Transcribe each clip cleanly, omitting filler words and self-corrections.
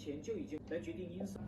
前就已经来决定因素。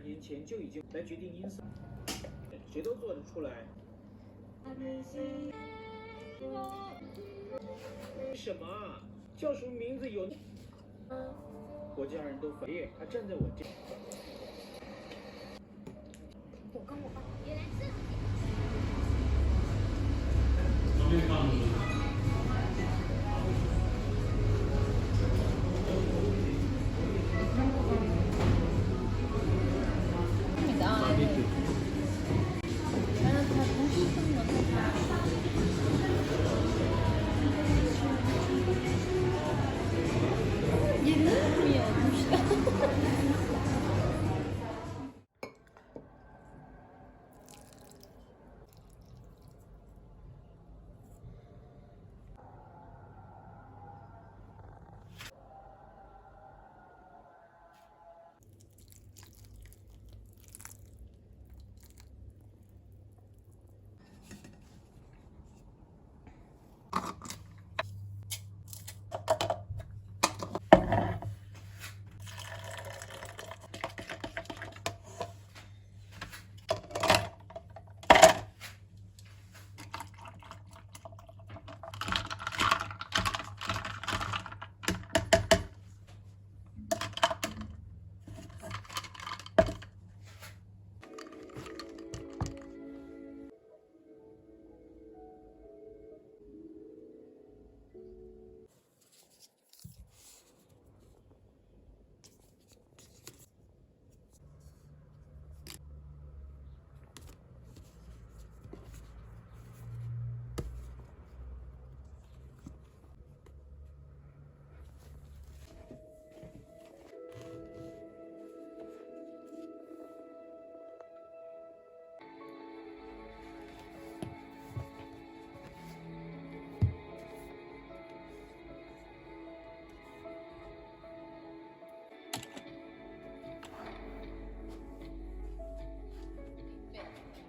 年前就已经来决定因素，谁都做得出来。什么？叫什么名字有？我家人都反对，还站在我这。我跟我爸原来是。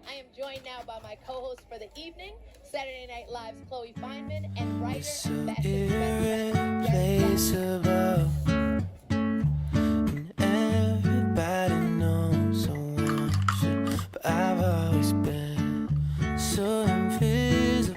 I am joined now by my co-host for the evening, Saturday Night Live's Chloe Fineman, and writer and irreplaceable, and everybody knows I want you, but I've always been so invisible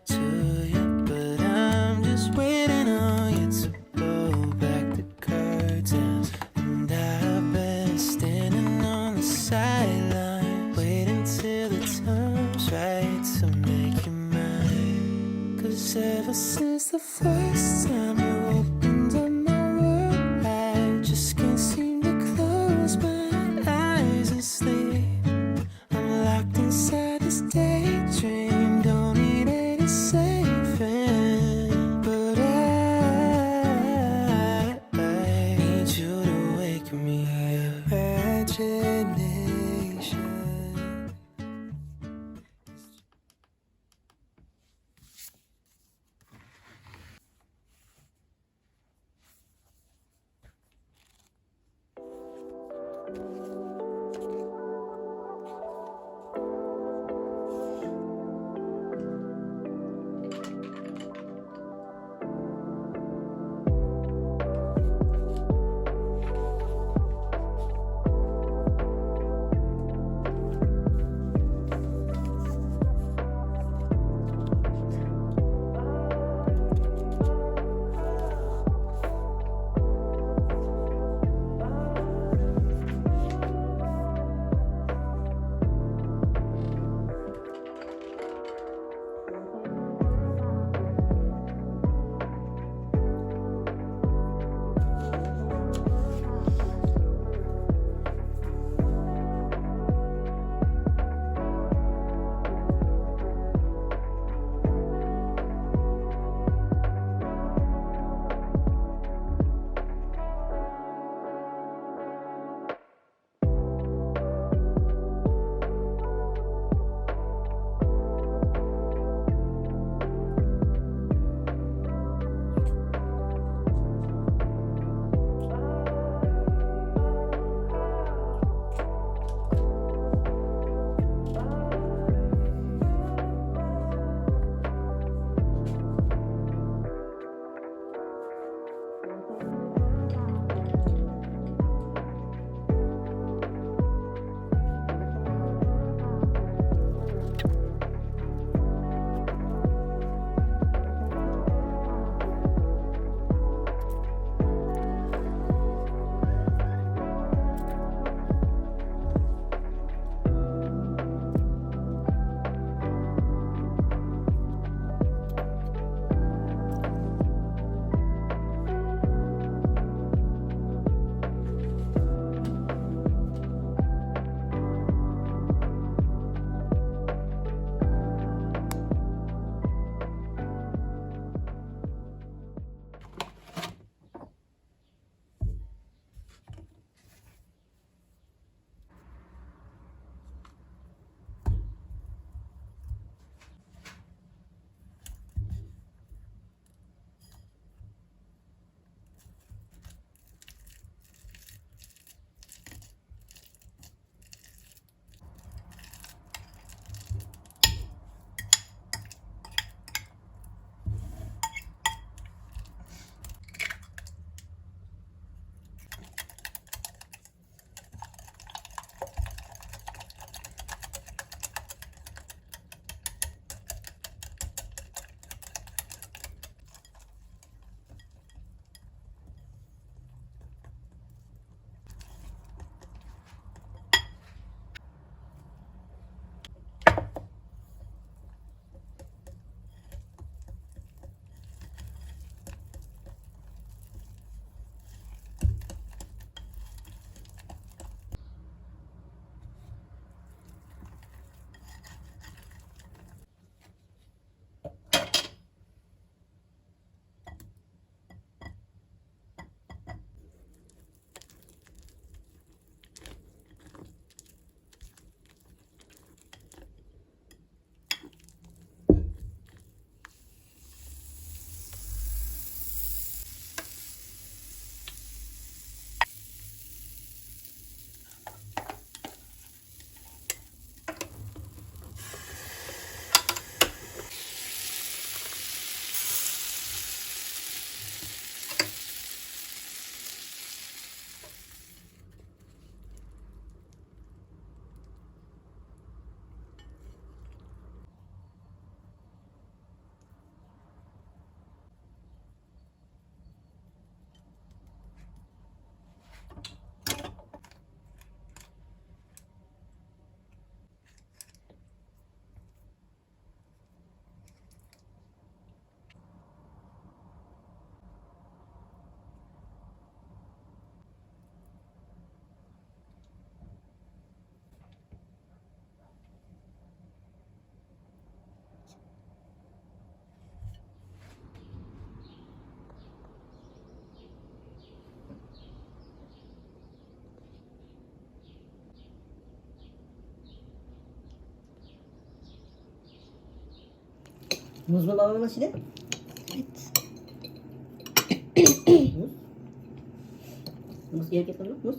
to you. But I'm just waiting on you to pull back the curtains, and I've been standing on the sideline, waiting till the time's right to make you mine. 'Cause ever since the first time you opened up my world, I just can't seem to close my eyes and sleep. I'm locked inside this daydream, don't need any saving. But I need you to wake me up. Imagination. Muz mu babamın Şile? Evet. Muz. Muz, yerek yapalım. Muz.